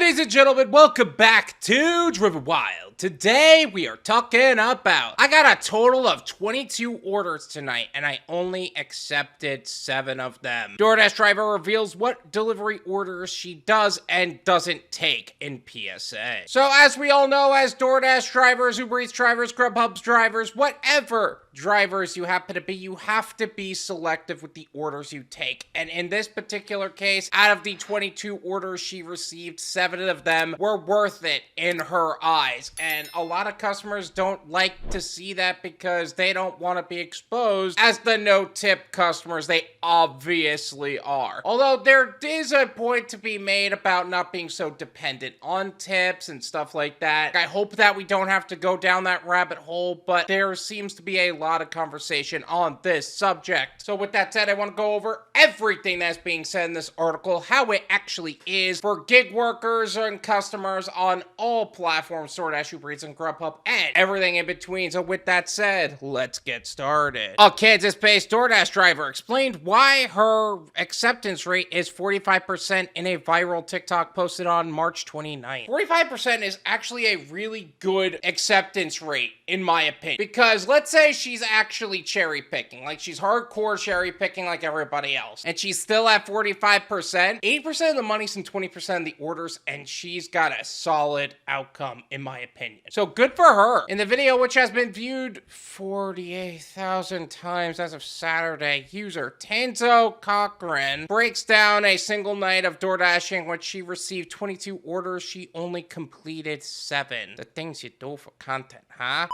Ladies and gentlemen, welcome back to Driven Wild. Today we are talking about, I got a total of 22 orders tonight and I only accepted 7 of them. Doordash driver reveals what delivery orders she does and doesn't take in PSA. So as we all know, as Doordash drivers, UberEats drivers, Grubhub's drivers, whatever drivers you happen to be, you have to be selective with the orders you take. And in this particular case, out of the 22 orders she received, 7 of them were worth it in her eyes. And a lot of customers don't like to see that because they don't want to be exposed as the no-tip customers they obviously are. Although there is a point to be made about not being so dependent on tips and stuff like that. I hope that we don't have to go down that rabbit hole, but there seems to be a lot of conversation on this subject. So with that said, I want to go over everything that's being said in this article, how it actually is for gig workers and customers on all platforms, Doordash, UberEats, and Grubhub, and everything in between. So with that said, let's get started. A Kansas-based Doordash driver explained why her acceptance rate is 45% in a viral TikTok posted on March 29th. 45% is actually a really good acceptance rate, in my opinion, because let's say she's actually cherry picking, like she's hardcore cherry picking like everybody else, and she's still at 45%. 80% of the money's in 20% of the orders, and she's got a solid outcome, in my opinion. So good for her. In the video, which has been viewed 48,000 times as of Saturday, user Tanzacochran breaks down a single night of door dashing when she received 22 orders. She only completed 7. The things you do for content, huh?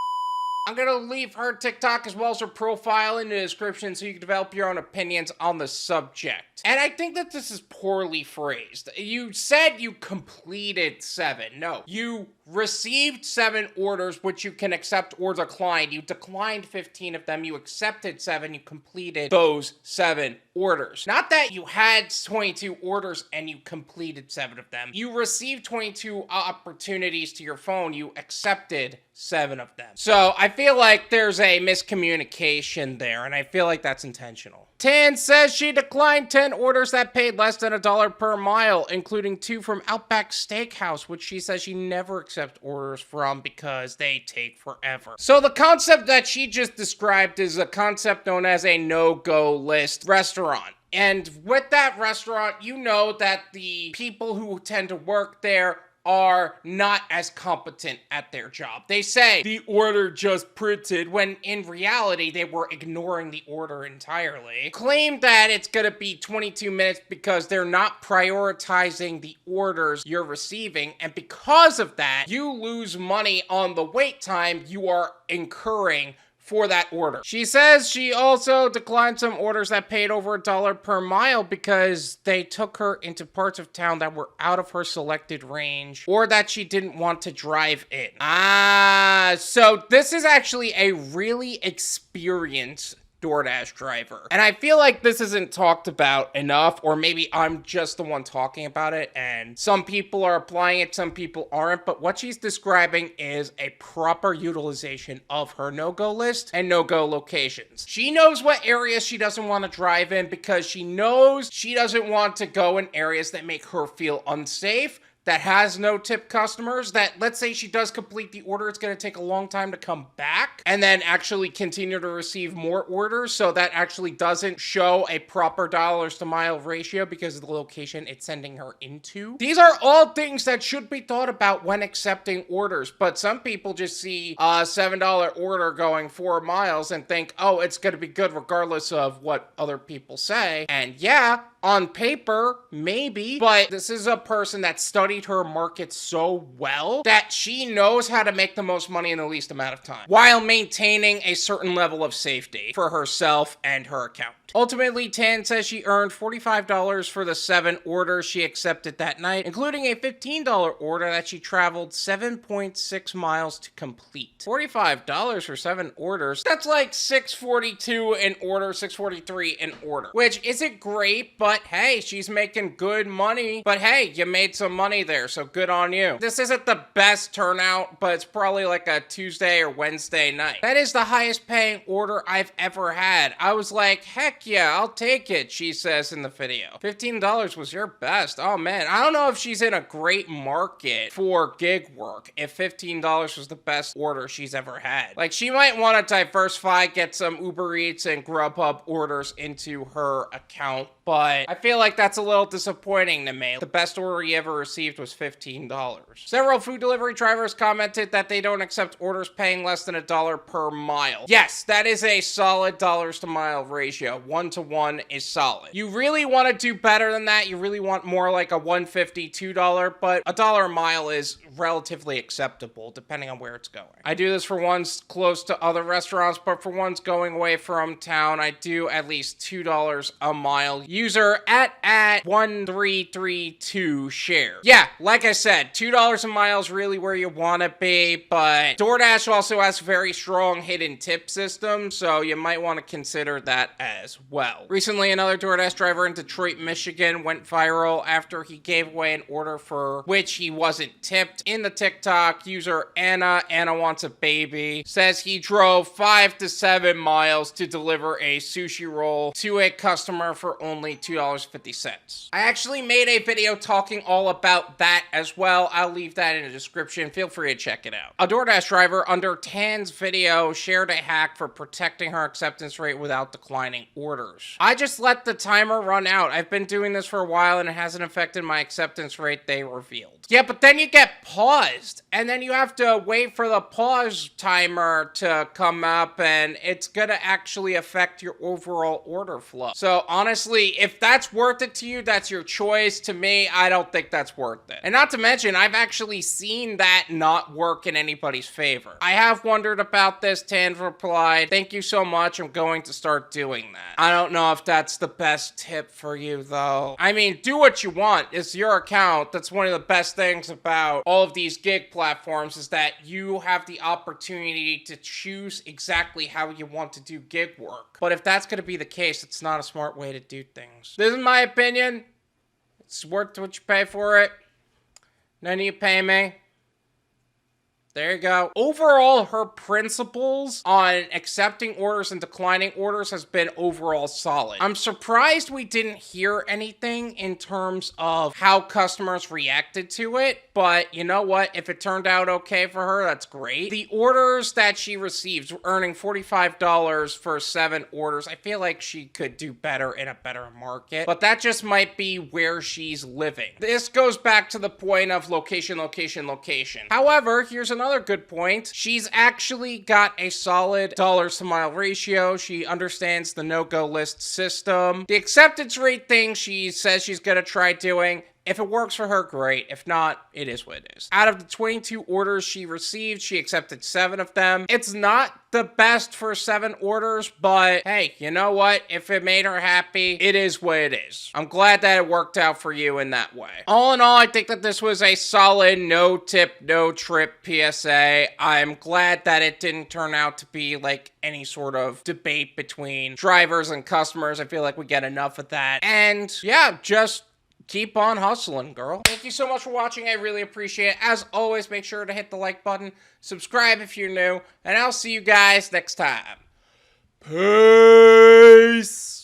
I'm gonna leave her TikTok as well as her profile in the description so you can develop your own opinions on the subject. And I think that this is poorly phrased. You said you completed 7. No, you received 7 orders which you can accept or decline. You declined 15 of them. You accepted 7. You completed those 7 orders. Not that you had 22 orders and you completed 7 of them. You received 22 opportunities to your phone. You accepted 7 of them. So I feel like there's a miscommunication there, and I feel like that's intentional. Tan says she declined 10 orders that paid less than $1 per mile, including 2 from Outback Steakhouse, which she says she never accepts orders from because they take forever. So the concept that she just described is a concept known as a no-go list restaurant. And with that restaurant, you know that the people who tend to work there are not as competent at their job. They say the order just printed when in reality they were ignoring the order entirely. Claim that it's gonna be 22 minutes because they're not prioritizing the orders you're receiving, and because of that, you lose money on the wait time you are incurring for that order. She says she also declined some orders that paid over $1 per mile because they took her into parts of town that were out of her selected range or that she didn't want to drive in. So this is actually a really experienced Doordash driver. And I feel like this isn't talked about enough, or maybe I'm just the one talking about it and some people are applying it, some people aren't, but what she's describing is a proper utilization of her no-go list and no-go locations. She knows what areas she doesn't want to drive in because she knows she doesn't want to go in areas that make her feel unsafe, that has no tip customers, that let's say she does complete the order, it's going to take a long time to come back and then actually continue to receive more orders. So that actually doesn't show a proper dollars to mile ratio because of the location it's sending her into. These are all things that should be thought about when accepting orders, but some people just see a $7 order going 4 miles and think, oh, it's going to be good regardless of what other people say. And yeah, on paper, maybe, but this is a person that studied her market so well that she knows how to make the most money in the least amount of time while maintaining a certain level of safety for herself and her account. Ultimately, Tan says she earned $45 for the 7 orders she accepted that night, including a $15 order that she traveled 7.6 miles to complete. $45 for 7 orders, that's like $6.42 an order, $6.43 an order, which isn't great, but what? Hey, she's making good money, but hey, you made some money there, so good on you. This isn't the best turnout, but it's probably like a Tuesday or Wednesday night. That is the highest paying order I've ever had. I was like, heck yeah, I'll take it, she says in the video. $15 was your best. Oh man, I don't know if she's in a great market for gig work if $15 was the best order she's ever had. Like, she might want to diversify, get some UberEats and Grubhub orders into her account, but I feel like that's a little disappointing to me. The best order he ever received was $15. Several food delivery drivers commented that they don't accept orders paying less than $1 per mile. Yes, that is a solid dollars to mile ratio. 1-to-1 is solid. You really want to do better than that. You really want more like a $1.50, $2, but $1 a mile is relatively acceptable depending on where it's going. I do this for ones close to other restaurants, but for ones going away from town, I do at least $2 a mile. User at 1332 share. Yeah, like I said, $2 a mile is really where you want to be, but DoorDash also has very strong hidden tip system, so you might want to consider that as well. Recently, another DoorDash driver in Detroit, Michigan went viral after he gave away an order for which he wasn't tipped. In the TikTok, user Anna wants a baby, says he drove 5 to 7 miles to deliver a sushi roll to a customer for only $2.50. I actually made a video talking all about that as well. I'll leave that in the description. Feel free to check it out. A DoorDash driver under Tan's video shared a hack for protecting her acceptance rate without declining orders. I just let the timer run out. I've been doing this for a while and it hasn't affected my acceptance rate, they revealed. Yeah, but then you get paused, and then you have to wait for the pause timer to come up, and it's gonna actually affect your overall order flow. So honestly, if that's worth it to you, that's your choice. To me, I don't think that's worth it. And not to mention, I've actually seen that not work in anybody's favor. I have wondered about this, Tan replied. Thank you so much, I'm going to start doing that. I don't know if that's the best tip for you though. I mean, do what you want. It's your account. That's one of the best things about all of these gig platforms is that you have the opportunity to choose exactly how you want to do gig work. But if that's going to be the case, it's not a smart way to do things. This is my opinion. It's worth what you pay for it. None of you pay me. There you go. Overall, her principles on accepting orders and declining orders has been overall solid. I'm surprised we didn't hear anything in terms of how customers reacted to it, but you know what? If it turned out okay for her, that's great. The orders that she receives, earning $45 for 7 orders, I feel like she could do better in a better market, but that just might be where she's living. This goes back to the point of location, location, location. However, here's another good point. She's actually got a solid dollars to mile ratio. She understands the no-go list system. The acceptance rate thing she says she's gonna try doing. If it works for her, great. If not, it is what it is. Out of the 22 orders she received, she accepted 7 of them. It's not the best for 7 orders, but hey, you know what? If it made her happy, it is what it is. I'm glad that it worked out for you in that way. All in all, I think that this was a solid no tip, no trip PSA. I'm glad that it didn't turn out to be like any sort of debate between drivers and customers. I feel like we get enough of that. And yeah, just keep on hustling, girl. Thank you so much for watching. I really appreciate it. As always, make sure to hit the like button, subscribe if you're new, and I'll see you guys next time. Peace!